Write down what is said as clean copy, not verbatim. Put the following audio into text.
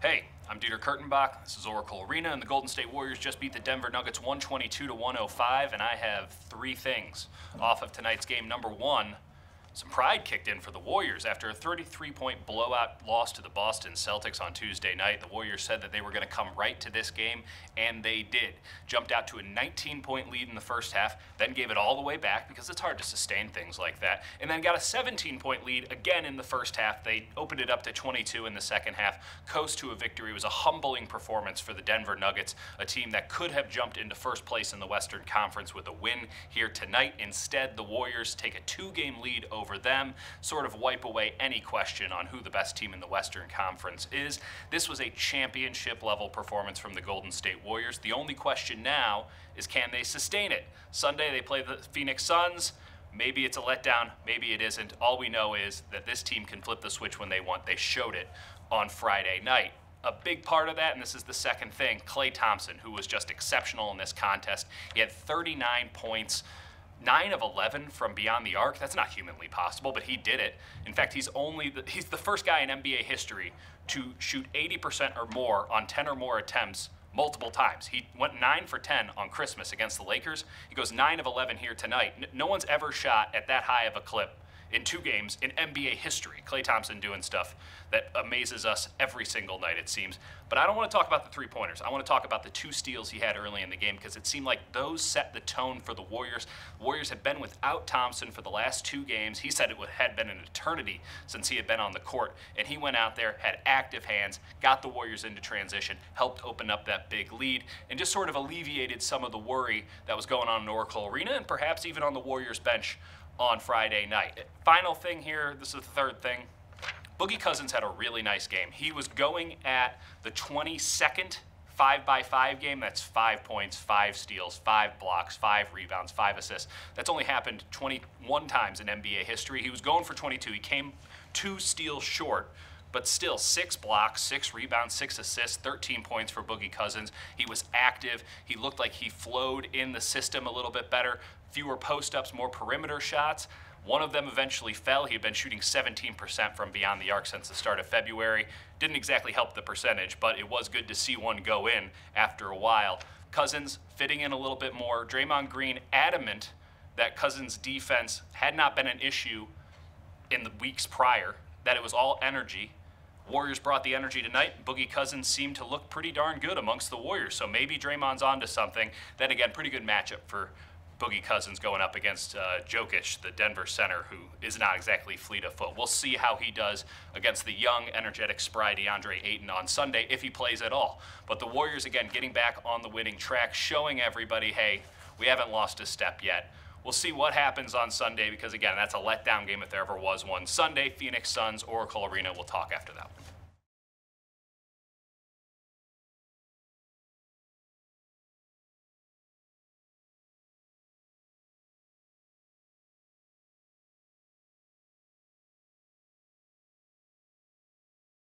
Hey, I'm Dieter Kurtenbach. This is Oracle Arena, and the Golden State Warriors just beat the Denver Nuggets 122-105, and I have three things off of tonight's game. Number one, some pride kicked in for the Warriors after a 33-point blowout loss to the Boston Celtics on Tuesday night. The Warriors said that they were going to come right to this game, and they did. Jumped out to a 19-point lead in the first half, then gave it all the way back because it's hard to sustain things like that, and then got a 17-point lead again in the first half. They opened it up to 22 in the second half, coast to a victory. It was a humbling performance for the Denver Nuggets, a team that could have jumped into first place in the Western Conference with a win here tonight. Instead, the Warriors take a two-game lead over them, sort of wipe away any question on who the best team in the Western Conference is. This was a championship-level performance from the Golden State Warriors. The only question now is, can they sustain it? Sunday, they play the Phoenix Suns. Maybe it's a letdown, maybe it isn't. All we know is that this team can flip the switch when they want. They showed it on Friday night. A big part of that, and this is the second thing, Klay Thompson, who was just exceptional in this contest. He had 39 points, 9 of 11 from beyond the arc. That's not humanly possible, but he did it. In fact, he's the first guy in NBA history to shoot 80% or more on 10 or more attempts multiple times. He went 9 for 10 on Christmas against the Lakers. He goes 9 of 11 here tonight. No one's ever shot at that high of a clip in 2 games in NBA history. Klay Thompson doing stuff that amazes us every single night, it seems. But I don't want to talk about the three-pointers. I want to talk about the 2 steals he had early in the game, because it seemed like those set the tone for the Warriors. The Warriors had been without Thompson for the last 2 games. He said it had been an eternity since he had been on the court, and he went out there, had active hands, got the Warriors into transition, helped open up that big lead, and just sort of alleviated some of the worry that was going on in Oracle Arena and perhaps even on the Warriors bench on Friday night. Final thing here, this is the third thing. Boogie Cousins had a really nice game. He was going at the 22nd 5x5 game. That's 5 points, 5 steals, 5 blocks, 5 rebounds, 5 assists. That's only happened 21 times in NBA history. He was going for 22. He came 2 steals short, but still 6 blocks, 6 rebounds, 6 assists, 13 points for Boogie Cousins. He was active. He looked like he flowed in the system a little bit better. Fewer post-ups, more perimeter shots. One of them eventually fell. He had been shooting 17% from beyond the arc since the start of February. Didn't exactly help the percentage, but it was good to see one go in after a while. Cousins fitting in a little bit more. Draymond Green adamant that Cousins' defense had not been an issue in the weeks prior, that it was all energy. Warriors brought the energy tonight. Boogie Cousins seemed to look pretty darn good amongst the Warriors, so maybe Draymond's onto something. Then again, pretty good matchup for Boogie Cousins going up against Jokic, the Denver center, who is not exactly fleet of foot. We'll see how he does against the young, energetic, spry DeAndre Ayton on Sunday, if he plays at all. But the Warriors, again, getting back on the winning track, showing everybody, hey, we haven't lost a step yet. We'll see what happens on Sunday, because, again, that's a letdown game if there ever was one. Sunday, Phoenix Suns, Oracle Arena. We'll talk after that one.